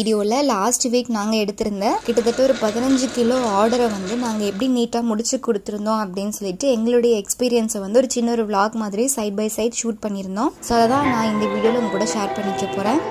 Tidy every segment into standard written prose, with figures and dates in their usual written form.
வீடியோல last week நாங்க எடுத்திருந்த கிட்டத்தட்ட ஒரு 15 கிலோ ஆர்டரை வந்து நாங்க எப்படி நீட்டா முடிச்சு கொடுத்திருந்தோம் அப்படின்னு சொல்லிட்டு எங்களுடைய எக்ஸ்பீரியன்ஸை வந்து ஒரு சின்ன ஒரு vlog மாதிரி சைட் பை சைட் ஷூட் பண்ணியிருந்தோம். ஸோ அதை தான் நான் இந்த வீடியோல உங்க கூட ஷேர் பண்ணிக்க போறேன்.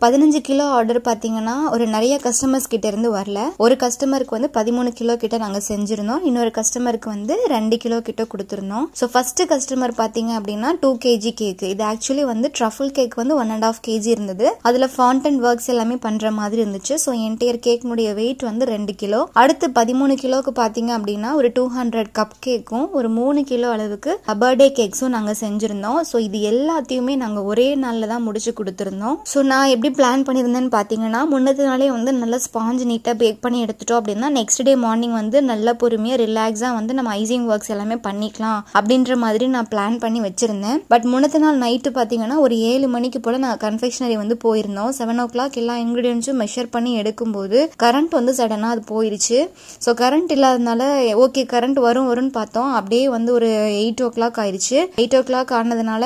15 கிலோ ஆர்டர் பாத்தீங்கன்னா ஒரு நிறைய கஸ்டமர்ஸ் கிட்ட இருந்து வரல. ஒரு கஸ்டமருக்கு வந்து 13 கிலோ கிட்ட நாங்க செஞ்சிருந்தோம். இன்னொரு கஸ்டமருக்கு வந்து 2 கிலோ கிட்ட கொடுத்திருந்தோம். சோ ஃபர்ஸ்ட் கஸ்டமர் பாத்தீங்க அப்படின்னா 2 kg கேக். இது ஆக்சுவலி வந்து ட்ரஃபிள் கேக் வந்து 1.5 kg இருந்தது. அதுல ஃபாண்டன் ஒர்க்ஸ் எல்லாமே பண்ற மாதிரி இருந்துச்சு. சோ என்டையர் கேக்னுடைய வெயிட் வந்து 2 கிலோ. அடுத்து 13 கிலோக்கு பாத்தீங்க அப்படின்னா ஒரு 200 கப் கேக்கும் ஒரு 3 கிலோ அளவுக்கு பர்த்டே கேக்ஸும் நாங்க செஞ்சிருந்தோம். சோ இது எல்லாத்தையுமே நாங்க ஒரே நாள்ல தான் முடிச்சு கொடுத்திருந்தோம். சோ நான் எப்படி பிளான் பண்ணிருந்தேன்னு பாத்தீங்கன்னா முன்னத்து நாளே வந்து நல்ல ஸ்பாஞ்ச் நீட்டா பேக் பண்ணி எடுத்துட்டோம் அப்படின்னா நெக்ஸ்ட் டே மார்னிங் வந்து நல்ல பொறுமையா ரிலாக்ஸா வந்து நம்ம ஐசிங் ஒர்க்ஸ் எல்லாமே பண்ணிக்கலாம் அப்படின்ற மாதிரி நான் பிளான் பண்ணி வச்சிருந்தேன். பட் முன்னத்து நாள் நைட்டு பாத்தீங்கன்னா ஒரு 7 மணிக்கு போல நான் கன்ஃபெக்ஷனரி வந்து போயிருந்தோம். 7 o'clock எல்லா இன்கிரீடியன்ஸும் மெஷர் பண்ணி எடுக்கும்போது கரண்ட் வந்து சடனா அது போயிருச்சு. ஸோ கரண்ட் இல்லாதனால ஓகே கரண்ட் வரும்னு பார்த்தோம். அப்படியே வந்து ஒரு 8 o'clock ஆயிடுச்சு. 8 o'clock ஆனதுனால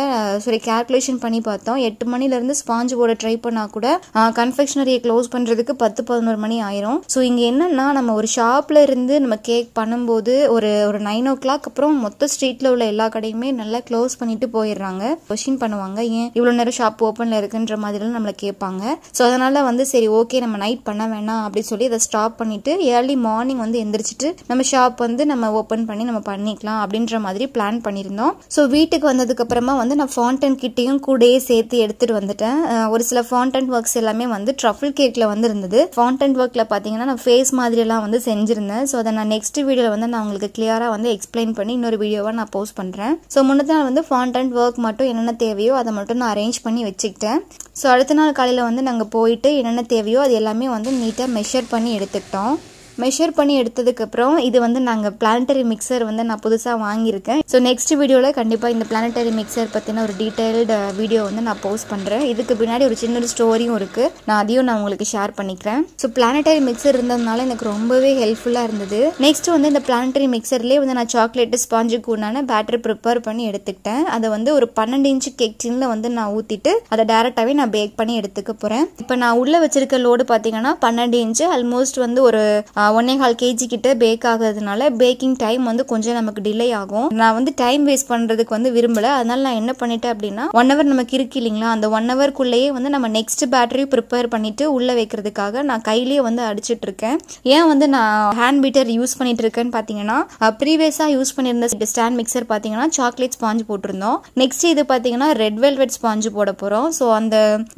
சரி கால்குலேஷன் பண்ணி பார்த்தோம். 8 மணில இருந்து ஸ்பாஞ்ச் போட ட்ரை பண்ணா கூட கன்ஃபெக்ஷனரியை க்ளோஸ் பண்றதுக்கு 10-11 மணி ஆயிரும். ஸோ இங்க என்னன்னா நம்ம ஒரு ஷாப்ல இருந்து நம்ம கேக் பண்ணும்போது ஒரு 9 o'clock அப்புறம் மொத்த ஸ்ட்ரீட்ல உள்ள எல்லா கடையுமே நல்லா க்ளோஸ் பண்ணிட்டு போயிடுறாங்க. கொஸ்டின் பண்ணுவாங்க ஏன் இவ்வளவு நேரம் ஷாப் ஓப்பன்ல இருக்குன்ற மாதிரி நம்மள கேட்பாங்க. ஸோ அதனால வந்து சரி ஓகே நம்ம நைட் பண்ண வேணாம் அப்படின்னு சொல்லி அதை ஸ்டாப் பண்ணிட்டு ஏர்லி மார்னிங் வந்து எந்திரிச்சிட்டு நம்ம ஷாப் வந்து நம்ம ஓப்பன் பண்ணி நம்ம பண்ணிக்கலாம் அப்படின்ற மாதிரி பிளான் பண்ணிருந்தோம். ஸோ வீட்டுக்கு வந்ததுக்கு அப்புறமா வந்து நான் ஃபாண்டன் கிட்டையும் கூடயே சேர்த்து எடுத்துட்டு வந்துட்டேன். ஒரு சில ஃபாண்டன் ஒர்க்ஸ் எல்லாமே வந்து ட்ரஃபிள் கேக்ல வந்து இருந்தது. ஃபாண்டன் ஒர்க்ல பாத்தீங்கன்னா நான் ஃபேஸ் மாதிரி எல்லாம் வந்து செஞ்சிருந்தேன். ஸோ அதை நான் நெக்ஸ்ட் வீடியோல வந்து நான் உங்களுக்கு கிளியரா வந்து எக்ஸ்பிளைன் பண்ணி இன்னொரு வீடியோவா நான் போஸ்ட் பண்றேன். ஸோ முன்னத்த நாள் வந்து ஃபாண்டன் ஒர்க் மட்டும் என்னென்ன தேவையோ அதை மட்டும் நான் அரேஞ்ச் பண்ணி வச்சுக்கிட்டேன். ஸோ அடுத்த நாள் காலையில வந்து நாங்க போயிட்டு என்னென்ன தேவையோ அது எல்லாமே வந்து நீட்டா மெஷர் பண்ணி எடுத்துக்கிட்டோம். மெஷர் பண்ணி எடுத்ததுக்கு அப்புறம் இது வந்து நாங்க பிளானட்டரி மிக்சர் வந்து நான் புதுசா வாங்கியிருக்கேன். ஸோ நெக்ஸ்ட் வீடியோல கண்டிப்பா இந்த பிளானட்டரி மிக்சர் பத்தின ஒரு டீடைல்டு வீடியோ வந்து நான் போஸ்ட் பண்றேன். இதுக்கு பின்னாடி ஒரு சின்ன ஸ்டோரியும் இருக்கு. நான் அதையும் நான் உங்களுக்கு ஷேர் பண்ணிக்கிறேன். ஸோ பிளானட்டரி மிக்சர் இருந்ததுனால எனக்கு ரொம்பவே ஹெல்ப்ஃபுல்லா இருந்தது. நெக்ஸ்ட் வந்து இந்த பிளானட்டரி மிக்சர்லேயே வந்து நான் சாக்லேட் ஸ்பாஞ்சுக்கு உண்டான பேட்டரி ப்ரிப்பேர் பண்ணி எடுத்துக்கிட்டேன். அதை வந்து ஒரு 12 inch கேக் டின்ல வந்து நான் ஊத்திட்டு அதை டைரக்டாவே நான் பேக் பண்ணி எடுத்துக்க போறேன். இப்போ நான் உள்ள வச்சிருக்க லோடு பாத்தீங்கன்னா 12 inch ஆல்மோஸ்ட் வந்து ஒரு 1.25 kg கிட்ட பேக் ஆகுறதுனால பேக்கிங் டைம் வந்து கொஞ்சம் நமக்கு டிலே ஆகும். நான் வந்து டைம் வேஸ்ட் பண்றதுக்கு வந்து விரும்பல. அதனால நான் என்ன பண்ணிட்டேன் அப்படின்னா 1 hour நமக்கு இருக்கு இல்லைங்களா, அந்த 1 hourக்குள்ளேயே வந்து நம்ம நெக்ஸ்ட் பேட்டரி ப்ரிப்பேர் பண்ணிட்டு உள்ள வைக்கிறதுக்காக நான் கையிலேயே வந்து அடிச்சிட்டு இருக்கேன். ஏன் வந்து நான் ஹேண்ட் பீட்டர் யூஸ் பண்ணிட்டு இருக்கேன்னு பாத்தீங்கன்னா ப்ரீவியஸா யூஸ் பண்ணிருந்த ஸ்டாண்ட் மிக்சர் பாத்தீங்கன்னா சாக்லேட் ஸ்பாஞ்ச் போட்டிருந்தோம். நெக்ஸ்ட் இது பாத்தீங்கன்னா ரெட் வெல்வெட் ஸ்பாஞ்ச் போட போறோம். ஸோ அந்த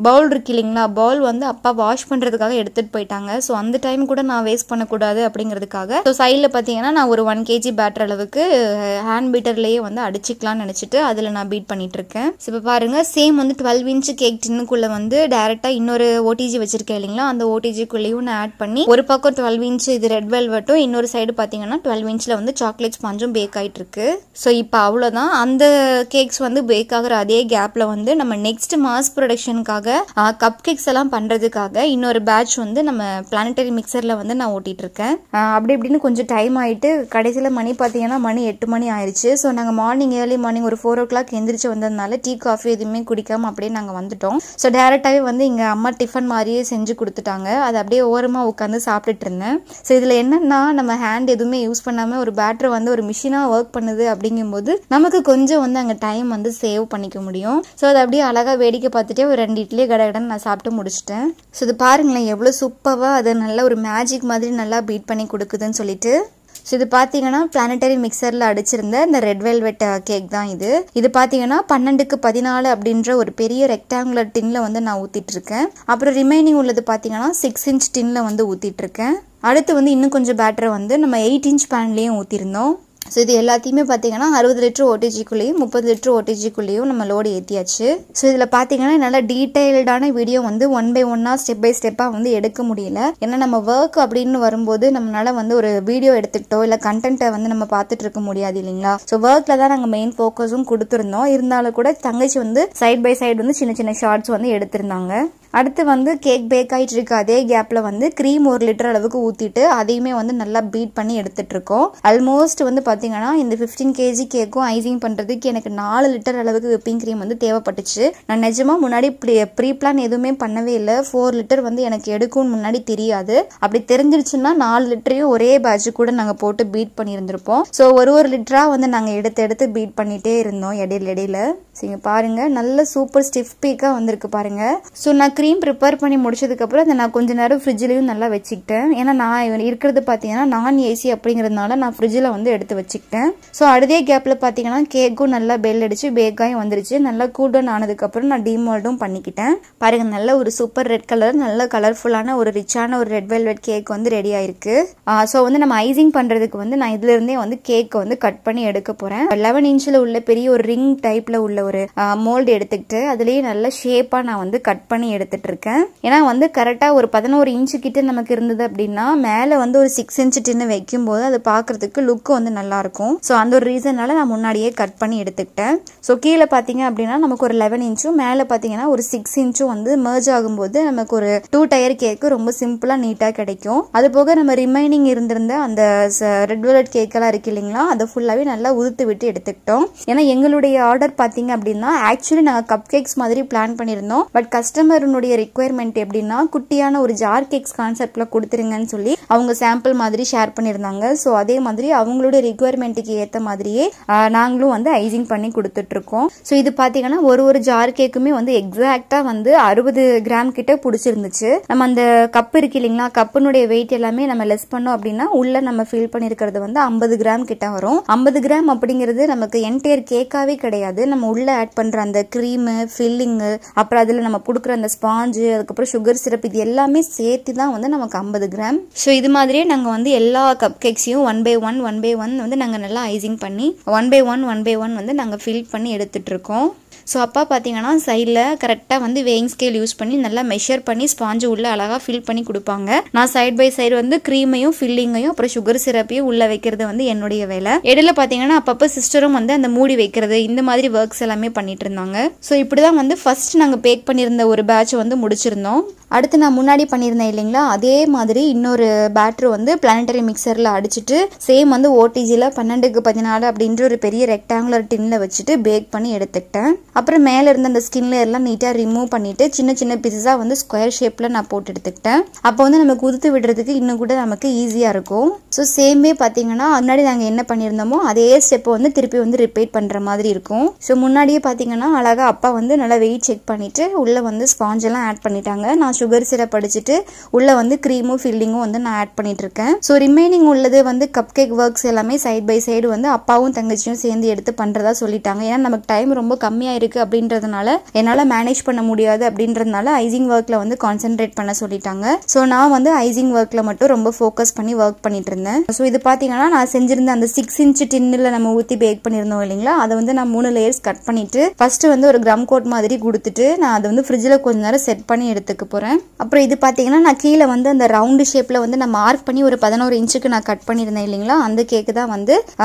பவுல் இருக்கு இல்லைங்களா, பவுல் வந்து அப்பா வாஷ் பண்றதுக்காக எடுத்துட்டு போயிட்டாங்க. ஸோ அந்த டைம் கூட நான் வேஸ்ட் பண்ணக்கூடாது அப்படிங்கிறதுக்காக ஸோ சைடில் பார்த்தீங்கன்னா நான் ஒரு 1 kg பேட்டர் அளவுக்கு ஹேண்ட் பீட்டர்லேயே வந்து அடிச்சுக்கலாம்னு நினச்சிட்டு அதில் நான் பீட் பண்ணிட்டு இருக்கேன். ஸோ இப்போ பாருங்க சேம் வந்து 12 inch கேக் டின்னுக்குள்ள வந்து டைரக்டா இன்னொரு OTG வச்சிருக்கேன் இல்லைங்களா, அந்த OTGக்குள்ளேயும் நான் ஆட் பண்ணி ஒரு பக்கம் 12 inch இது ரெட் வெல்வெட்டும் இன்னொரு சைடு பார்த்தீங்கன்னா 12 inchல வந்து சாக்லேட் ஸ்பாஞ்சும் பேக் ஆயிட்டு இருக்கு. ஸோ இப்போ அவ்வளோதான். அந்த கேக்ஸ் வந்து பேக் ஆகிற அதே கேப்ல வந்து நம்ம நெக்ஸ்ட் மாஸ் ப்ரொடக்ஷனுக்காக கப் கேக்ஸ் எல்லாம் பண்றதுக்காக இன்னொரு பேட்ச் வந்து நம்ம பிளானட்டரி மிக்சர்ல வந்து நான் ஓட்டிட்டு இருக்கேன். அப்படி இப்படின்னு கொஞ்சம் டைம் ஆயிட்டு கடைசியில் மணி பார்த்தீங்கன்னா மணி 8 மணி ஆயிடுச்சு. ஸோ நாங்கள் மார்னிங் ஏர்லி மார்னிங் ஒரு 4 o'clock எந்திரிச்சு வந்ததுனால டீ காஃபி எதுவுமே குடிக்காம அப்படியே நாங்கள் வந்துட்டோம். ஸோ டேரெக்டாகவே வந்து இங்கே அம்மா டிஃபன் மாதிரியே செஞ்சு கொடுத்துட்டாங்க. அது அப்படியே ஓரமாக உட்காந்து சாப்பிட்டுட்டு இருந்தேன். ஸோ இதில் என்னன்னா நம்ம ஹேண்ட் எதுவுமே யூஸ் பண்ணாமல் ஒரு பேட்டர் வந்து ஒரு மிஷினாக ஒர்க் பண்ணுது அப்படிங்கும்போது நமக்கு கொஞ்சம் வந்து அங்கே டைம் வந்து சேவ் பண்ணிக்க முடியும். ஸோ அதை அப்படியே அழகாக வேடிக்கை பார்த்துட்டே ஒரு 2 இட்லி கடகடன்னு நான் சாப்பிட்டு முடிச்சிட்டேன். ஸோ இது பாருங்களேன் எவ்வளோ சூப்பராக அது நல்ல ஒரு மேஜிக் மாதிரி நல்லா பீட் பண்ணி கொடுக்குதுன்னு சொல்லிட்டு. ஸோ இது பார்த்தீங்கன்னா பிளானட்டரி மிக்சரில் அடிச்சிருந்த இந்த ரெட் வெல்வெட் கேக் தான் இது. இது பார்த்தீங்கன்னா 12x14 அப்படின்ற ஒரு பெரிய ரெக்டாங்குலர் டின்ல வந்து நான் ஊத்திட்டு இருக்கேன். அப்புறம் ரிமைனிங் உள்ளது பார்த்தீங்கன்னா 6 inch டின்ல வந்து ஊத்திட்டு இருக்கேன். அடுத்து வந்து இன்னும் கொஞ்சம் பேட்டரை வந்து நம்ம 8 inch பேன்லேயும் ஊற்றிருந்தோம். ஸோ இது எல்லாத்தையுமே பார்த்தீங்கன்னா 60 லிட்டர் OTGக்குள்ளேயும் 30 லிட்டர் OTGக்குள்ளேயும் நம்ம லோடு ஏற்றியாச்சு. ஸோ இதில் பார்த்தீங்கன்னா நல்லா டீட்டெயில்டான வீடியோ வந்து 1 by 1 ஸ்டெப் பை ஸ்டெப்பாக வந்து எடுக்க முடியல. ஏன்னா நம்ம ஒர்க் அப்படின்னு வரும்போது நம்மளால வந்து ஒரு வீடியோ எடுத்துக்கிட்டோ இல்லை கண்டென்ட்டை வந்து நம்ம பார்த்துட்டு இருக்க முடியாது இல்லைங்களா. ஸோ ஒர்க்கில் தான் நாங்கள் மெயின் ஃபோக்கஸும் கொடுத்துருந்தோம். இருந்தாலும் கூட தங்கச்சி வந்து சைட் பை சைடு வந்து சின்ன சின்ன ஷார்ட்ஸ் வந்து எடுத்திருந்தாங்க. அடுத்து வந்து கேக் பேக் ஆயிட்டு இருக்கு அதே கேப்ல வந்து கிரீம் 1 லிட்டர் அளவுக்கு ஊத்திட்டு அதையுமே வந்து நல்லா பீட் பண்ணி எடுத்துட்டு இருக்கோம். ஆல்மோஸ்ட் வந்து பாத்தீங்கன்னா இந்த 15 kg கேக்கும் ஐசிங் பண்றதுக்கு எனக்கு 4 லிட்டர் அளவுக்கு விப்பிங் கிரீம் வந்து தேவைப்பட்டுச்சு. நான் நிஜமா முன்னாடி ப்ரீ பிளான் எதுவுமே பண்ணவே இல்லை. 4 லிட்டர் வந்து எனக்கு எடுக்கும்னு முன்னாடி தெரியாது. அப்படி தெரிஞ்சிருச்சுன்னா 4 லிட்டரையும் ஒரே பேட்ச் கூட நாங்க போட்டு பீட் பண்ணி இருந்திருப்போம். ஸோ ஒரு லிட்டரா வந்து நாங்க எடுத்து பீட் பண்ணிட்டே இருந்தோம் இடையில. சரிங்க பாருங்க நல்ல சூப்பர் ஸ்டிஃப் பீக்கா வந்திருக்கு பாருங்க. ஸோ நான் கிரீம் ப்ரிப்பேர் பண்ணி முடிச்சதுக்கு அப்புறம் அதை நான் கொஞ்ச நேரம் ஃப்ரிட்ஜ்லயும் நல்லா வச்சுக்கிட்டேன். ஏன்னா நான் இருக்கிறது பாத்தீங்கன்னா நான் ஏசி அப்படிங்கறதுனால நான் ஃப்ரிட்ஜ்ல வந்து எடுத்து வச்சுக்கிட்டேன். ஸோ அதே கேப்ல பாத்தீங்கன்னா கேக்கும் நல்லா பெல் அடிச்சு பேக்காயும் வந்துருச்சு. நல்லா கூல் டவுன் ஆனதுக்கு அப்புறம் நான் டிமால்டும் பண்ணிக்கிட்டேன். பாருங்க நல்ல ஒரு சூப்பர் ரெட் கலர் நல்ல கலர்ஃபுல்லான ஒரு ரிச்சான ஒரு ரெட் வெல்வெட் கேக் வந்து ரெடி ஆயிருக்கு. ஸோ வந்து நம்ம ஐசிங் பண்றதுக்கு வந்து நான் இதுல இருந்தே வந்து கேக் வந்து கட் பண்ணி எடுக்க போறேன். 11 இன்ச்ல உள்ள பெரிய ஒரு ரிங் டைப்ல உள்ள ஒரு மோல்டு எடுத்துக்கிட்டு அதுலயே நல்ல ஷேப்பா நான் வந்து கட் பண்ணி எடுத்துட்டு இருக்கேன். ஏன்னா வந்து கரெக்டா ஒரு 11 இன்ச்சு கிட்ட நமக்கு இருந்தது அப்படின்னா மேல வந்து ஒரு 6 இன்ச் டின்னு வைக்கும் போது அது பாக்குறதுக்கு லுக் வந்து நல்லா இருக்கும். ஸோ அந்த ஒரு ரீசனால நான் முன்னாடியே கட் பண்ணி எடுத்துக்கிட்டேன். ஸோ கீழே பாத்தீங்க அப்படின்னா நமக்கு ஒரு 11 இன்ச்சும் மேல பாத்தீங்கன்னா ஒரு 6 இன்ச்சும் வந்து மெர்ஜ் ஆகும்போது நமக்கு ஒரு 2 டயர் கேக் ரொம்ப சிம்பிளா நீட்டா கிடைக்கும். அது போக நம்ம ரிமைனிங் இருந்திருந்த அந்த ரெட் வெல்வெட் கேக் எல்லாம் இருக்கு இல்லைங்களா அதை ஃபுல்லாவே நல்லா உதுத்து விட்டு எடுத்துக்கிட்டோம். ஏன்னா எங்களுடைய ஆர்டர் பாத்தீங்க அப்படின்னா ஆக்சுவலி நாங்க கப் கேக்ஸ் மாதிரி பிளான் பண்ணிருந்தோம். பட் கஸ்டமருடைய ரிக்வயர்மெண்ட் எப்படின்னா குட்டியான ஒரு ஜார் கேக்ஸ் கான்செப்ட்ல கொடுத்துருங்கன்னு சொல்லி அவங்க சாம்பிள் மாதிரி ஷேர் பண்ணிருந்தாங்க. ஸோ அதே மாதிரி அவங்களுடைய ரிக்வயர்மெண்ட்டுக்கு ஏத்த மாதிரியே நாங்களும் வந்து ஐசிங் பண்ணி கொடுத்துட்டு இருக்கோம். ஸோ இது பாத்தீங்கன்னா ஒரு ஜார் கேக்குமே வந்து எக்ஸாக்டா வந்து 60 கிராம் கிட்ட பிடிச்சிருந்துச்சு. நம்ம அந்த கப் இருக்கு இல்லைங்களா கப்புனுடைய வெயிட் எல்லாமே நம்ம லெஸ் பண்ணோம் அப்படின்னா உள்ள நம்ம ஃபில் பண்ணிருக்கிறது வந்து 50 கிராம் கிட்ட வரும். 50 கிராம் அப்படிங்கிறது நமக்கு என்டையர் கேக்காவே கிடையாது. நம்ம உள்ள ஆட் பண்ற அந்த கிரீம் ஃபில்லிங் அப்புறம் அதுல நம்ம கொடுக்குற அந்த ஸ்பாஞ்சு அதுக்கப்புறம் சுகர் சிரப் இது எல்லாமே சேர்த்து தான் வந்து நமக்கு 50 கிராம். ஸோ இது மாதிரியே நாங்க வந்து எல்லா கப் கேக்ஸையும் 1 by 1 வந்து நாங்க நல்லா ஐசிங் பண்ணி 1 by 1 வந்து நாங்க ஃபில் பண்ணி எடுத்துட்டு இருக்கோம். ஸோ அப்பா பார்த்தீங்கன்னா சைடில் கரெக்டாக வந்து வேயிங் ஸ்கேல் யூஸ் பண்ணி நல்லா மெஷர் பண்ணி ஸ்பாஞ்சு உள்ள அழகாக ஃபில் பண்ணி கொடுப்பாங்க. நான் சைட் பை சைடு வந்து க்ரீமையும் ஃபில்லிங்கையும் அப்புறம் சுகர் சிரப்பையும் உள்ள வைக்கிறது வந்து என்னுடைய வேலை. இடையில பார்த்தீங்கன்னா அப்பப்போ சிஸ்டரும் வந்து அந்த மூடி வைக்கிறது இந்த மாதிரி ஒர்க்ஸ் எல்லாமே பண்ணிட்டு இருந்தாங்க. ஸோ இப்படிதான் வந்து ஃபர்ஸ்ட் நாங்கள் பேக் பண்ணியிருந்த ஒரு பேட்ச் வந்து முடிச்சிருந்தோம். அடுத்து நான் முன்னாடி பண்ணியிருந்தேன் இல்லைங்களா அதே மாதிரி இன்னொரு பேட்டர் வந்து பிளானட்டரி மிக்சரில் அடிச்சுட்டு சேம் வந்து ஓடிஜியில் 12x14 அப்படின்ற ஒரு பெரிய ரெக்டாங்குலர் டின்ல வச்சுட்டு பேக் பண்ணி எடுத்துக்கிட்டேன். அப்புறம் மேலே இருந்த அந்த ஸ்கின் லேயர் எல்லாம் நீட்டாக ரிமூவ் பண்ணிட்டு சின்ன சின்ன பீஸஸா வந்து ஸ்கொயர் ஷேப்ல நான் போட்டு எடுத்துக்கிட்டேன். அப்போ வந்து நமக்கு உதுத்து விடுறதுக்கு இன்னும் கூட நமக்கு ஈஸியா இருக்கும். ஸோ சேமே பார்த்தீங்கன்னா முன்னாடி நாங்கள் என்ன பண்ணியிருந்தோமோ அதே ஸ்டெப்பை வந்து திருப்பி வந்து ரிப்பீட் பண்ற மாதிரி இருக்கும். ஸோ முன்னாடியே பார்த்தீங்கன்னா அழகா அப்பா வந்து நல்லா வெயிட் செக் பண்ணிட்டு உள்ள வந்து ஸ்பாஞ்ச் எல்லாம் ஆட் பண்ணிட்டாங்க. நான் சுகர் சிரப் அடிச்சுட்டு உள்ள வந்து கிரீமும் ஃபில்லிங்கும் வந்து நான் ஆட் பண்ணிட்டு இருக்கேன். ஸோ ரிமைனிங் உள்ளது வந்து கப் கேக் ஒர்க்ஸ் எல்லாமே சைட் பை சைடு வந்து அப்பாவும் தங்கச்சியும் சேர்ந்து எடுத்து பண்றதா சொல்லிட்டாங்க. ஏன்னா நமக்கு டைம் ரொம்ப கம்மியா இருக்கு அப்படின்றதுனால என்னால மேனேஜ் பண்ண முடியாது அப்படின்றதுனால ஐசிங் ஒர்க்ல வந்து கான்சென்ட்ரேட் பண்ண சொல்லிட்டாங்க. ஸோ நான் வந்து ஐசிங் ஒர்க்ல மட்டும் ரொம்ப ஃபோக்கஸ் பண்ணி ஒர்க் பண்ணிட்டு இருந்தேன். ஸோ இது பாத்தீங்கன்னா நான் செஞ்சிருந்த அந்த 6 இன்ச் டின்ல நம்ம ஊத்தி பேக் பண்ணிருந்தோம் இல்லைங்களா அதை வந்து நான் 3 லேயர்ஸ் கட் பண்ணிட்டு ஃபர்ஸ்ட் வந்து ஒரு க்ரம் கோட் மாதிரி கொடுத்துட்டு நான் அதை வந்து ஃப்ரிட்ஜ்ல கொஞ்ச நேரம் செட் பண்ணி எடுத்துக்க போறேன். அப்புறம் இது பாத்தீங்கன்னா நான் கீழே வந்து அந்த ரவுண்டு ஷேப்ல வந்து நான் மார்க் பண்ணி ஒரு 11 இன்ச்சுக்கு நான் கட் பண்ணிருந்தேன் இல்லைங்களா அந்த கேக்கு தான் வந்து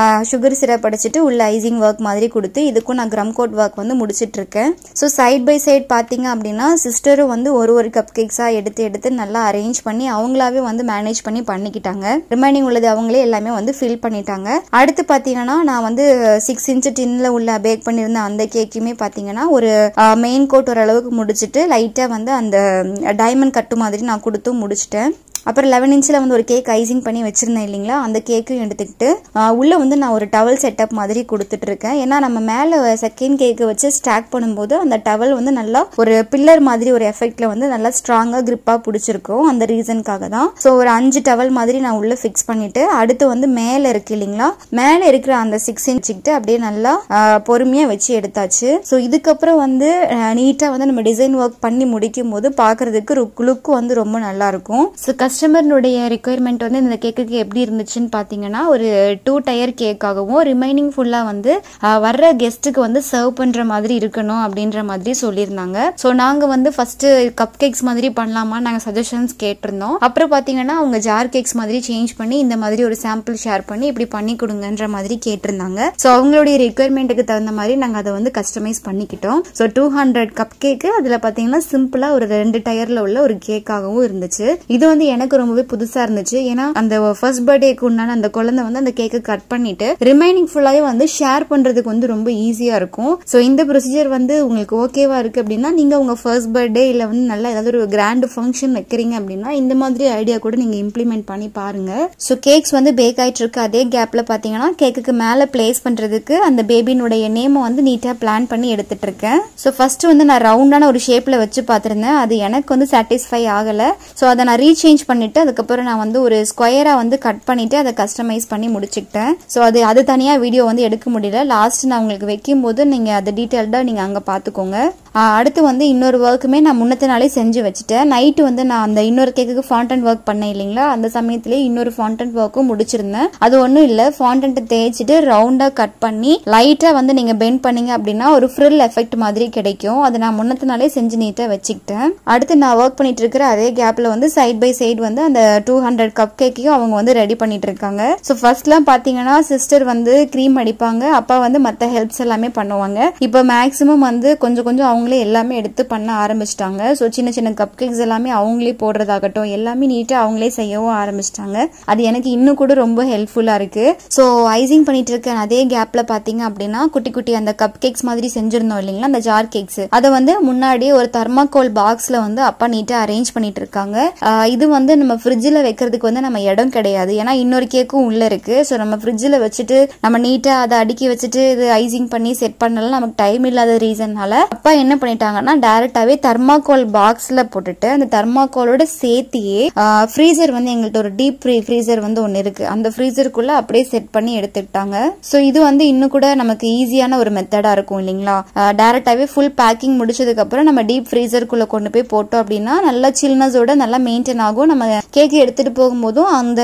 சுகர் சிரப் அடிச்சுட்டு உள்ள ஐசிங் ஒர்க் மாதிரி கொடுத்து இதுக்கும் நான் க்ரம் கோட் ஒர்க் வந்து முடிச்சிட்டு இருக்கேன். ஸோ சைட் பை சைட் பாத்தீங்க அப்படின்னா சிஸ்டரும் வந்து ஒரு கப் கேக்ஸா எடுத்து நல்லா அரேஞ்ச் பண்ணி அவங்களாவே வந்து மேனேஜ் பண்ணி பண்ணிக்கிட்டாங்க. ரிமைனிங் உள்ளது அவங்களே எல்லாமே வந்து ஃபில் பண்ணிட்டாங்க. அடுத்து பாத்தீங்கன்னா நான் வந்து 6 இன்ச் டின்ல உள்ள பேக் பண்ணிருந்த அந்த கேக்குமே பாத்தீங்கன்னா ஒரு மெயின் கோட் ஓரளவுக்கு முடிச்சிட்டு லைட்டா வந்து அந்த டைமண்ட் கட்டு மாதிரி நான் கொடுத்து முடிச்சிட்டேன். அப்புறம் 11 இன்ச்சில் வந்து ஒரு கேக் ஐசிங் பண்ணி வச்சிருந்தேன் இல்லைங்களா அந்த கேக்கையும் எடுத்துக்கிட்டு உள்ள வந்து நான் ஒரு டவல் செட்டப் மாதிரி கொடுத்துட்டு இருக்கேன். ஏன்னா நம்ம மேல செகண்ட் கேக்கை வச்சு ஸ்டாக் பண்ணும்போது அந்த டவல் வந்து நல்லா ஒரு பில்லர் மாதிரி ஒரு எஃபெக்ட்ல வந்து நல்லா ஸ்ட்ராங்கா கிரிப்பா பிடிச்சிருக்கும். அந்த ரீசனுக்காக தான். ஸோ ஒரு 5 டவல் மாதிரி நான் உள்ள ஃபிக்ஸ் பண்ணிட்டு அடுத்து வந்து மேல இருக்கு இல்லைங்களா மேல இருக்கிற அந்த 6 இன்ச்சுக்கிட்டு அப்படியே நல்லா பொறுமையா வச்சு எடுத்தாச்சு. ஸோ இதுக்கப்புறம் வந்து நீட்டா வந்து நம்ம டிசைன் ஒர்க் பண்ணி முடிக்கும் போது பாக்குறதுக்கு பாக்குறதுக்கு லுக் வந்து ரொம்ப நல்லா இருக்கும். ஸோ கஸ்டமருடைய ரெக்குயர்மெண்ட் வந்து இந்த கேக்குக்கு எப்படி இருந்துச்சுன்னு பாத்தீங்கன்னா ஒரு 2 டயர் கேக்காகவும் ரிமைனிங் ஃபுல்லா வந்து வர்ற கெஸ்ட்டுக்கு வந்து சர்வ் பண்ற மாதிரி இருக்கணும் அப்படின்ற மாதிரி சொல்லியிருந்தாங்க. ஸோ நாங்க வந்து ஃபர்ஸ்ட் கப் கேக்ஸ் மாதிரி பண்ணலாமா நாங்க சஜஷன்ஸ் கேட்டிருந்தோம். அப்புறம் பாத்தீங்கன்னா அவங்க ஜார் கேக்ஸ் மாதிரி சேஞ்ச் பண்ணி இந்த மாதிரி ஒரு சாம்பிள் ஷேர் பண்ணி இப்படி பண்ணி கொடுங்கன்ற மாதிரி கேட்டிருந்தாங்க. ஸோ அவங்களுடைய ரெக்குயர்மெண்ட்டுக்கு தகுந்த மாதிரி நாங்க அதை வந்து கஸ்டமைஸ் பண்ணிக்கிட்டோம். ஸோ 200 கப் கேக்கு அதுல பாத்தீங்கன்னா சிம்பிளா ஒரு 2 டயர்ல உள்ள ஒரு கேக்காகவும் இருந்துச்சு. இது வந்து எனக்கு ரொம்பவே புதுசா இருந்துச்சு. ஏன்னா அந்த ஃபர்ஸ்ட் பர்த்டேக்கு உண்டான அந்த குழந்தை வந்து அந்த கேக்கை கட் பண்ணிட்டு ரிமைனிங் ஃபுல்லாவே வந்து ஷேர் பண்றதுக்கு வந்து ரொம்ப ஈஸியா இருக்கும். சோ இந்த ப்ரொசீஜர் வந்து உங்களுக்கு ஓகேவா இருக்கு அப்படின்னா நீங்க உங்க ஃபர்ஸ்ட் பர்த்டே இல்ல வந்து நல்ல ஏதாவது ஒரு கிராண்ட் ஃபங்க்ஷன் வைக்கிறீங்க அப்படின்னா இந்த மாதிரி ஐடியா கூட நீங்க இம்ப்ளிமெண்ட் பண்ணி பாருங்க. சோ கேக்ஸ் வந்து பேக் ஆயிட்டு இருக்கு. அதே கேப்ல பாத்தீங்கன்னா கேக்குக்கு மேல பிளேஸ் பண்றதுக்கு அந்த பேபினுடைய நேம் வந்து நீட்டா பிளான் பண்ணி எடுத்துட்டு இருக்கேன். சோ ஃபர்ஸ்ட் வந்து நான் ரவுண்டான ஒரு ஷேப்ல வச்சு பாத்திருந்தேன். அது எனக்கு வந்து சாட்டிஸ்ஃபை ஆகல. சோ அதை நான் ரீசேஞ்ச் பண்ணிட்டு அதுக்கப்புறம் நான் வந்து ஒரு ஸ்கொயரா வந்து கட் பண்ணிட்டு அதை கஸ்டமைஸ் பண்ணி முடிச்சுக்கிட்டேன். சோ அது தனியா வீடியோ வந்து எடுக்க முடியல. லாஸ்ட் நான் உங்களுக்கு வைக்கும் போது நீங்க அதை டீடைல்டா நீங்க அங்க பாத்துக்கோங்க. அடுத்து வந்து இன்னொரு ஒர்க்குமே நான் முன்னத்த நாளே செஞ்சு வச்சுட்டேன். நைட்டு வந்து நான் அந்த இன்னொரு கேக்குக்கு ஃபாண்டன்ட் ஒர்க் பண்ணேன் இல்லைங்களா, அந்த சமயத்திலேயே இன்னொரு ஃபாண்டன்ட் ஒர்க்கும் முடிச்சிருந்தேன். அது ஒன்றும் இல்லை, ஃபாண்டன்ட் தேய்ச்சிட்டு ரவுண்டா கட் பண்ணி லைட்டா வந்து நீங்க பெண்ட் பண்ணீங்க அப்படின்னா ஒரு ஃப்ரில் எஃபெக்ட் மாதிரி கிடைக்கும். அதை நான் முன்னத்த நாளே செஞ்சு நீட்டா வச்சுக்கிட்டேன். அடுத்து நான் ஒர்க் பண்ணிட்டு இருக்கிற அதே கேப்ல வந்து சைட் பை சைடு வந்து அந்த 200 கப் கேக்கையும் அவங்க வந்து ரெடி பண்ணிட்டு இருக்காங்க. ஸோ ஃபர்ஸ்ட்லாம் பாத்தீங்கன்னா சிஸ்டர் வந்து கிரீம் அடிப்பாங்க, அப்பா வந்து மற்ற ஹெல்ப்ஸ் எல்லாமே பண்ணுவாங்க. இப்போ மேக்ஸிமம் வந்து கொஞ்சம் கொஞ்சம் அவங்களே எல்லாமே எடுத்து பண்ண ஆரம்பிச்சிட்டாங்க. ஸோ சின்ன சின்ன கப் கேக்ஸ் எல்லாமே அவங்களே போடுறதாகட்டும் எல்லாமே நீட்டா அவங்களே செய்யவும் ஆரம்பிச்சிட்டாங்க. அது எனக்கு இன்னும் கூட ரொம்ப ஹெல்ப்ஃபுல்லா இருக்கு. ஸோ ஐசிங் பண்ணிட்டு இருக்க அதே கேப்ல பாத்தீங்க அப்படின்னா குட்டி குட்டி அந்த கப் கேக்ஸ் மாதிரி செஞ்சிருந்தோம் இல்லைங்களா, அந்த ஜார் கேக்ஸ், அதை வந்து முன்னாடி ஒரு தர்மாக்கோல் பாக்ஸ்ல வந்து அப்பா நீட்டா அரேஞ்ச் பண்ணிட்டு இருக்காங்க. இது வந்து நம்ம ஃப்ரிட்ஜில் வைக்கிறதுக்கு வந்து நம்ம இடம் கிடையாது, ஏன்னா இன்னொரு கேக்கும் உள்ள இருக்கு. ஸோ நம்ம ஃப்ரிட்ஜில் வச்சுட்டு நம்ம நீட்டா அதை அடுக்கி வச்சுட்டு இது ஐசிங் பண்ணி செட் பண்ணலாம் நமக்கு டைம் இல்லாத ரீசன்னால அப்பா என்ன பண்ணிட்டாங்கன்னா டைரக்டாவே தர்மாக்கோல் பாக்ஸ்ல போட்டுட்டு அந்த தர்மாக்கோலோட சேர்த்தியே ஃப்ரீசர் வந்து எங்கள்கிட்ட ஒரு டீப் ஃப்ரீசர் வந்து ஒன்னு இருக்கு, அந்த ஃப்ரீசருக்குள்ள அப்படியே செட் பண்ணி எடுத்துக்கிட்டாங்க. ஸோ இது வந்து இன்னும் கூட நமக்கு ஈஸியான ஒரு மெத்தடா இருக்கும் இல்லைங்களா. டைரக்டாவே ஃபுல் பேக்கிங் முடிச்சதுக்கு அப்புறம் நம்ம டீப் ஃப்ரீசருக்குள்ள கொண்டு போய் போட்டோம் அப்படின்னா நல்லா சில்னஸோட நல்லா மெயின்டைன் ஆகும். நம்ம கேக் எடுத்துட்டு போகும்போதும் அந்த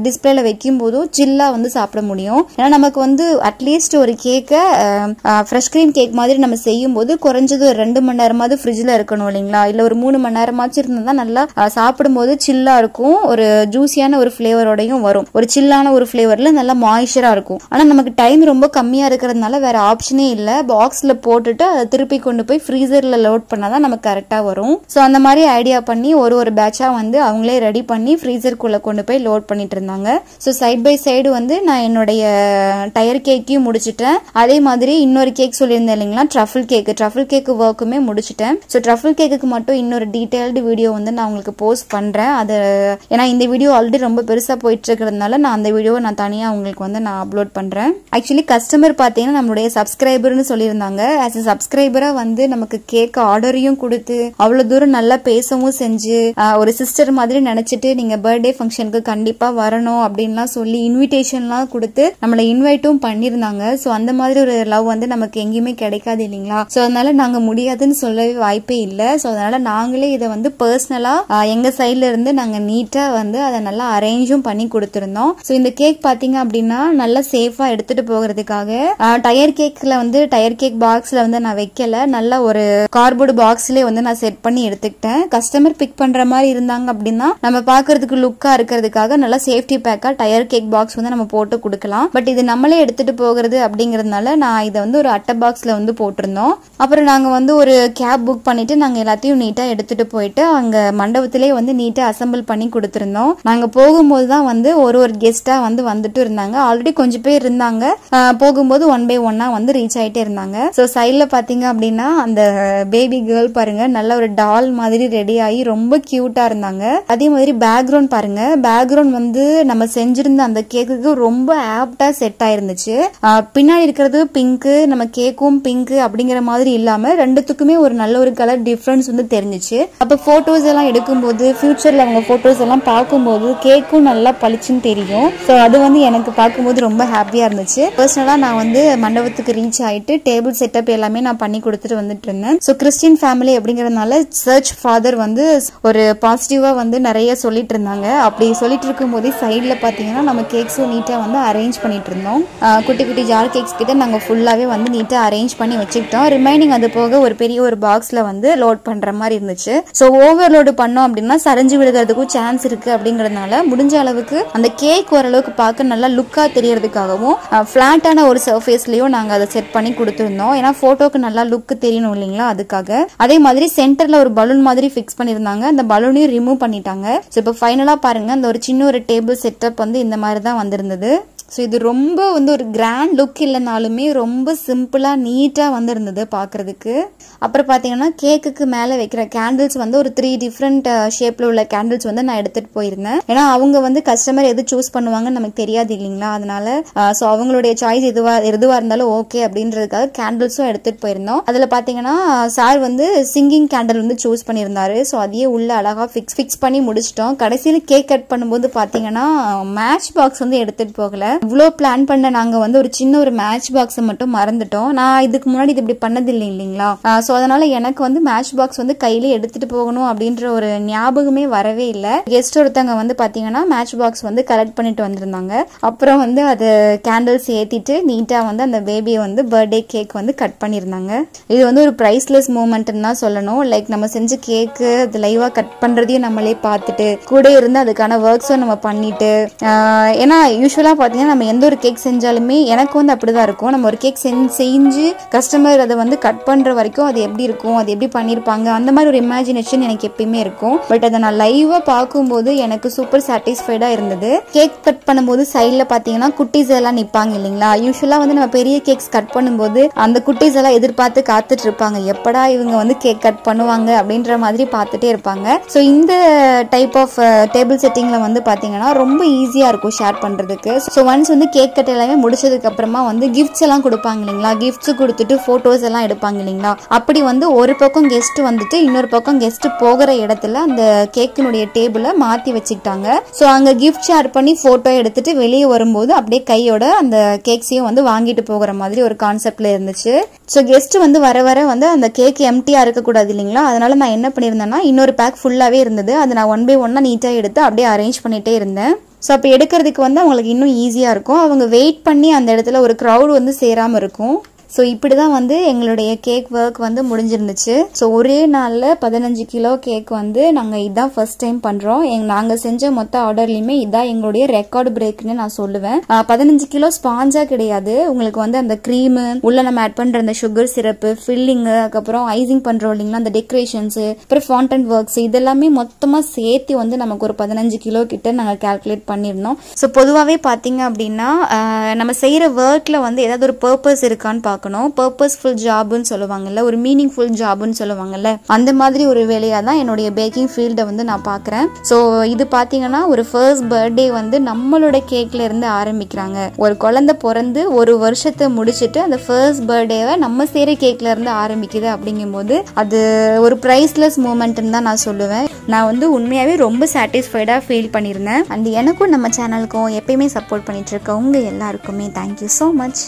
டிஸ்பிளேல வைக்கும் போதும் சில்லா வந்து சாப்பிட முடியும். ஏன்னா நமக்கு வந்து அட்லீஸ்ட் ஒரு கேக்கை ஃப்ரெஷ் கிரீம் கேக் மாதிரி நம்ம செய்யும் போது குறைஞ்சது ஒரு 2 மணி நேரமாவது ஃப்ரிட்ஜ்ல இருக்கணும் இல்லைங்களா, இல்ல ஒரு 3 மணி நேரமாச்சும் இருந்தா நல்லா சாப்பிடும் போது சில்லா இருக்கும், ஒரு ஜூசியான ஒரு பிளேவரோடையும் வரும், ஒரு சில்லான ஒரு பிளேவர்ல நல்லா மாய்ஸ்சரா இருக்கும். ஆனா நமக்கு டைம் ரொம்ப கம்மியா இருக்கிறதுனால வேற ஆப்ஷனே இல்ல, பாக்ஸ்ல போட்டுட்டு அதை திருப்பி கொண்டு போய் ஃப்ரீசர்ல லோட் பண்ணாதான் நமக்கு கரெக்டா வரும். சோ அந்த மாதிரி ஐடியா பண்ணி ஒரு பேட்சா வந்து அவங்களே ரெடி பண்ணி ஃப்ரீசருக்குள்ள கொண்டு போய் லோட் பண்ணிட்டு இருந்தாங்க. சோ சைட் பை சைடு வந்து நான் என்னுடைய டயர் கேக்கையும் முடிச்சிட்டேன். அதே மாதிரி இன்னொரு கேக் சொல்லியிருந்தேன் இல்லைங்களா, ட்ரஃபிள் கேக் ஒர்க்குமே முடிச்சிட்டேன். ஸோ ட்ரஃபிள் கேக்கு மட்டும் இன்னொரு டீடைல்டு வீடியோ வந்து நான் உங்களுக்கு போஸ்ட் பண்றேன். அது ஏன்னா இந்த வீடியோ ஆல்ரெடி ரொம்ப பெருசா போயிட்டு இருக்கிறதுனால நான் அந்த வீடியோவை நான் தனியா உங்களுக்கு வந்து நான் அப்லோட் பண்றேன். ஆக்சுவலி கஸ்டமர் பாத்தீங்கன்னா நம்மளுடைய சப்ஸ்கிரைபர்னு சொல்லியிருந்தாங்க. ஆஸ் எ சப்ஸ்கிரைபரா வந்து நமக்கு கேக் ஆர்டரையும் கொடுத்து அவ்வளவு தூரம் நல்லா பேசவும் செஞ்சு ஒரு சிஸ்டர் மாதிரி நினைச்சிட்டு நீங்க பர்த்டே ஃபங்க்ஷனுக்கு கண்டிப்பா வரணும் அப்படின்லாம் சொல்லி இன்விடேஷன்லாம் கொடுத்து நம்மளை இன்வைட்டும் பண்ணிருந்தாங்க. ஸோ அந்த மாதிரி ஒரு லவ் வந்து நமக்கு எங்கேயுமே கிடைக்காது இல்லைங்களா. ஸோ அதனால நாங்க முடியாதுன்னு சொல்லவே வாய்ப்பே இல்லை. ஸோ அதனால நாங்களே இதை வந்து பர்சனலா எங்க சைட்ல இருந்து நாங்க நீட்டா வந்து அதை நல்லா அரேஞ்சும் பண்ணி கொடுத்திருந்தோம். ஸோ இந்த கேக் பாத்தீங்க அப்படின்னா நல்லா சேஃபா எடுத்துட்டு போகிறதுக்காக டயர் கேக்ல வந்து டயர் கேக் பாக்ஸ்ல வந்து நான் வைக்கல, நல்லா ஒரு கார்போர்டு பாக்ஸ்லயே வந்து நான் செட் பண்ணி எடுத்துக்கிட்டேன். கஸ்டமர் பிக் பண்ற மாதிரி இருந்தாங்க அப்படின்னா நம்ம பாக்குறதுக்கு லுக்கா இருக்கிறதுக்காக நல்லா சேஃப்டி பேக்கா டயர் கேக் பாக்ஸ் வந்து நம்ம போட்டு கொடுக்கலாம். பட் இது நம்மளே எடுத்துட்டு போகிறது அப்படிங்கறதுனால நான் இதை வந்து ஒரு அட்டை பாக்ஸ்ல வந்து போட்டிருந்தோம். அப்புறம் நாங்க வந்து ஒரு கேப் புக் பண்ணிட்டு நாங்க எல்லாத்தையும் நீட்டா எடுத்துட்டு போயிட்டு அங்க மண்டபத்திலே வந்து நீட்டா அசம்பிள் பண்ணி கொடுத்திருந்தோம். நாங்க போகும்போது தான் வந்து ஒரு கெஸ்டா வந்து வந்துட்டு இருந்தாங்க. ஆல்ரெடி கொஞ்சம் பேர் இருந்தாங்க, போகும்போது 1 by 1 வந்து ரீச் ஆயிட்டே இருந்தாங்க. சோ சைட்ல பாத்தீங்க அப்படின்னா அந்த பேபி கேர்ள் பாருங்க நல்ல ஒரு டால் மாதிரி ரெடி ஆகி ரொம்ப கியூட்டா இருந்தாங்க. அதே மாதிரி பேக்ரவுண்ட் பாருங்க, பேக்ரவுண்ட் வந்து நம்ம செஞ்சிருந்த அந்த கேக்குக்கு ரொம்ப ஆப்டா செட் ஆயிருந்துச்சு. பின்னாடி இருக்கிறது பிங்க், நம்ம கேக்கும் பிங்க் அப்படிங்கிற மாதிரி இல்லாம ரெண்டுத்துக்குமே ஒரு நல்ல ஒரு கலர் டிஃபரன்ஸ் வந்து தெரிஞ்சிச்சு. அப்ப போட்டோஸ் எல்லாம் எடுக்கும்போது ஃபியூச்சர்ல அவங்க போட்டோஸ் எல்லாம் பார்க்கும்போது கேக்கும் நல்லா பளிச்சுன்னு தெரியும். ஸோ அது வந்து எனக்கு பார்க்கும்போது ரொம்ப ஹாப்பியா இருந்துச்சு. பர்சனலா நான் வந்து மண்டபத்துக்கு ரீச் ஆயிட்டு டேபிள் செட்டப் எல்லாமே நான் பண்ணி கொடுத்துட்டு வந்துட்டு இருந்தேன். ஸோ கிறிஸ்டின் ஃபேமிலி அப்படிங்கறதுனால சர்ச் ஃபாதர் வந்து ஒரு பாசிட்டிவா வந்து நிறைய சொல்லிட்டு இருந்தாங்க. அப்படி சொல்லிட்டு இருக்கும் போதே சைட்ல பாத்தீங்கன்னா நம்ம கேக்ஸும் நீட்டா வந்து அரேஞ்ச் பண்ணிட்டு இருந்தோம். குட்டி குட்டி ஜார் கேக்ஸ் கிட்ட நாங்க ஃபுல்லாவே வந்து நீட்டா அரேஞ்ச் பண்ணி வச்சுக்கிட்டோம். ரிமைனிங் அது போக ஒரு பெரிய ஒரு பாக்ஸ்ல வந்து லோட் பண்ற மாதிரி இருந்துச்சு. ஸோ ஓவர்லோடு பண்ணோம் அப்படின்னா சரிஞ்சு விழுகிறதுக்கும் சான்ஸ் இருக்கு அப்படிங்கறதுனால முடிஞ்ச அளவுக்கு அந்த கேக் ஓரளவுக்கு பார்க்க நல்லா லுக்கா தெரியறதுக்காகவும் பிளாட்டான ஒரு சர்ஃபேஸ்லயும் நாங்க அதை செட் பண்ணி கொடுத்துருந்தோம். ஏன்னா போட்டோக்கு நல்லா லுக் தெரியணும் இல்லைங்களா, அதுக்காக. அதே மாதிரி சென்டர்ல ஒரு பலூன் மாதிரி ஃபிக்ஸ் பண்ணிருந்தாங்க. அந்த பலூனையும் ரிமூவ் பண்ணிட்டாங்க. ஸோ இப்போ ஃபைனலா பாருங்க, அந்த ஒரு சின்ன ஒரு டேபிள் செட்டப் வந்து இந்த மாதிரி தான் வந்திருந்தது. ஸோ இது ரொம்ப வந்து ஒரு கிராண்ட் லுக் இல்லைனாலுமே ரொம்ப சிம்பிளா நீட்டா வந்து இருந்தது பாக்குறதுக்கு. அப்புறம் பாத்தீங்கன்னா கேக்குக்கு மேல வைக்கிற கேண்டில்ஸ் வந்து ஒரு 3 டிஃப்ரெண்ட் ஷேப்ல உள்ள கேண்டில்ஸ் வந்து நான் எடுத்துட்டு போயிருந்தேன். ஏன்னா அவங்க வந்து கஸ்டமர் எது சூஸ் பண்ணுவாங்கன்னு நமக்கு தெரியாது இல்லைங்களா, அதனால ஸோ அவங்களுடைய சாய்ஸ் எதுவா இருந்தாலும் ஓகே அப்படின்றதுக்காக கேண்டில்ஸும் எடுத்துட்டு போயிருந்தோம். அதுல பாத்தீங்கன்னா சார் வந்து சிங்கிங் கேண்டில் வந்து சூஸ் பண்ணியிருந்தாரு. ஸோ அதையே உள்ள அழகா ஃபிக்ஸ் பண்ணி முடிச்சிட்டோம். கடைசியில் கேக் கட் பண்ணும்போது பாத்தீங்கன்னா மேட்ச் பாக்ஸ் வந்து எடுத்துட்டு போகல. இவ்வளோ பிளான் பண்ண நாங்க வந்து ஒரு சின்ன ஒரு மேட்ச் பாக்ஸை மட்டும் மறந்துட்டோம். நான் இதுக்கு முன்னாடி இது இப்படி பண்ணது இல்லைங்களா, ஸோ அதனால எனக்கு வந்து மேட்ச் பாக்ஸ் வந்து கையில எடுத்துட்டு போகணும் அப்படின்ற ஒரு ஞாபகமே வரவே இல்லை. கெஸ்ட் ஒருத்தவங்க வந்து பாத்தீங்கன்னா மேட்ச் பாக்ஸ் வந்து கலெக்ட் பண்ணிட்டு வந்திருந்தாங்க. அப்புறம் வந்து அது கேண்டில்ஸ் ஏத்திட்டு நீட்டா வந்து அந்த பேபியை வந்து பர்த்டே கேக் வந்து கட் பண்ணிருந்தாங்க. இது வந்து ஒரு பிரைஸ்லெஸ் மூமெண்ட்னு தான் சொல்லணும். லைக் நம்ம செஞ்ச கேக்கு அது லைவா கட் பண்றதையும் நம்மளே பார்த்துட்டு கூட இருந்து அதுக்கான ஒர்க்ஸும் நம்ம பண்ணிட்டு, ஏன்னா யூஸ்வலா பாத்தீங்கன்னா நம்ம எந்த ஒரு கேக் செஞ்சாலுமே எனக்கு வந்து அப்படிதான் இருக்கும். நம்ம ஒரு கேக் செஞ்சு கஸ்டமர் அதை வந்து கட் பண்ற வரைக்கும் அது எப்படி இருக்கும், அது எப்படி பண்ணிருப்பாங்க, அந்த மாதிரி ஒரு இமேஜினேஷன் எனக்கு எப்பயுமே இருக்கும். பட் அதை நான் லைவா பார்க்கும்போது எனக்கு சூப்பர் சாட்டிஸ்ஃபைடா இருந்தது. கேக் கட் பண்ணும்போது சைட்ல பாத்தீங்கன்னா குட்டீஸ் எல்லாம் நிப்பாங்க இல்லைங்களா. யூஸ்வலா வந்து நம்ம பெரிய கேக்ஸ் கட் பண்ணும்போது அந்த குட்டீஸ் எல்லாம் எதிர்பார்த்து காத்துட்டு இருப்பாங்க, எப்படா இவங்க வந்து கேக் கட் பண்ணுவாங்க அப்படின்ற மாதிரி பார்த்துட்டே இருப்பாங்க. ஸோ இந்த டைப் ஆஃப் டேபிள் செட்டிங்ல வந்து பாத்தீங்கன்னா ரொம்ப ஈஸியா இருக்கும் ஷேர் பண்றதுக்கு. ஸோ ஒன்ஸ் வந்து கேக் கட் எல்லாமே முடிச்சதுக்கு அப்புறமா வந்து கிஃப்ட்ஸ் எல்லாம் கொடுப்பாங்க இல்லைங்களா, கிஃப்ட்ஸ் கொடுத்துட்டு போட்டோஸ் எல்லாம் எடுப்பாங்க இல்லைங்களா. அப்படி வந்து ஒரு பக்கம் கெஸ்ட் வந்துட்டு இன்னொரு பக்கம் கெஸ்ட் போகிற இடத்துல அந்த கேக்கினுடைய டேபிளை மாத்தி வச்சுக்கிட்டாங்க. ஸோ அங்க கிஃப்ட் ஷேர் பண்ணி போட்டோ எடுத்துட்டு வெளியே வரும்போது அப்படியே கையோட அந்த கேக்ஸையும் வந்து வாங்கிட்டு போகிற மாதிரி ஒரு கான்செப்ட்ல இருந்துச்சு. ஸோ கெஸ்ட் வந்து வர வர வந்து அந்த கேக் எம்டியா இருக்கக்கூடாது இல்லைங்களா, அதனால நான் என்ன பண்ணியிருந்தேன்னா இன்னொரு பேக் ஃபுல்லாவே இருந்தது, அதை நான் 1 by 1 நீட்டா எடுத்து அப்படியே அரேஞ்ச் பண்ணிட்டே இருந்தேன். ஸோ அப்போ எடுக்கிறதுக்கு வந்து அவங்களுக்கு இன்னும் ஈஸியாக இருக்கும். அவங்க வெயிட் பண்ணி அந்த இடத்துல ஒரு க்ரௌட் வந்து சேராமல் இருக்கும். ஸோ இப்படி தான் வந்து எங்களுடைய கேக் ஒர்க் வந்து முடிஞ்சிருந்துச்சு. ஸோ ஒரே நாளில் 15 கிலோ கேக் வந்து நாங்கள் இதான் ஃபர்ஸ்ட் டைம் பண்ணுறோம். நாங்கள் செஞ்ச மொத்த ஆர்டர்லையுமே இதான் எங்களுடைய ரெக்கார்டு பிரேக்னு நான் சொல்லுவேன். 15 கிலோ ஸ்பாஞ்சாக கிடையாது, உங்களுக்கு வந்து அந்த க்ரீமு உள்ள நம்ம ஆட் பண்ணுற அந்த சுகர் சிரப்பு, ஃபில்லிங்கு, அதுக்கப்புறம் ஐசிங் பண்ணுறோம் இல்லைங்களா, அந்த டெக்கரேஷன்ஸு, அப்புறம் ஃபாண்டன் ஒர்க்ஸ், இதெல்லாமே மொத்தமாக சேர்த்து வந்து நமக்கு ஒரு 15 கிலோ கிட்ட நாங்கள் கால்குலேட் பண்ணியிருந்தோம். ஸோ பொதுவாகவே பார்த்தீங்க அப்படின்னா நம்ம செய்கிற ஒர்க்கில் வந்து ஏதாவது ஒரு பர்பஸ் இருக்கான்னு பார்க்கணும். பர்பஸ்ஃபுல் ஜாப்னு சொல்லுவாங்கல்ல, ஒரு மீனிங்ஃபுல் ஜாப்னு சொல்லுவாங்கல்ல, அந்த மாதிரி ஒரு வேலையா தான் என்னுடைய பேக்கிங் ஃபீல்டை வந்து நான் பார்க்குறேன். ஸோ இது பார்த்தீங்கன்னா ஒரு ஃபர்ஸ்ட் பர்த்டே வந்து நம்மளோட கேக்ல இருந்து ஆரம்பிக்கிறாங்க. ஒரு குழந்தை பிறந்து ஒரு வருஷத்தை முடிச்சுட்டு அந்த ஃபர்ஸ்ட் பர்த்டேவை நம்ம செய்கிற கேக்ல இருந்து ஆரம்பிக்குது அப்படிங்கும்போது அது ஒரு ப்ரைஸ்லெஸ் மூமெண்ட்னு தான் நான் சொல்லுவேன். நான் வந்து உண்மையாகவே ரொம்ப சாட்டிஸ்ஃபைடாக ஃபீல் பண்ணியிருந்தேன். அண்ட் எனக்கும் நம்ம சேனலுக்கும் எப்பயுமே சப்போர்ட் பண்ணிட்டு இருக்க உங்க எல்லாருக்குமே தேங்க்யூ ஸோ மச்.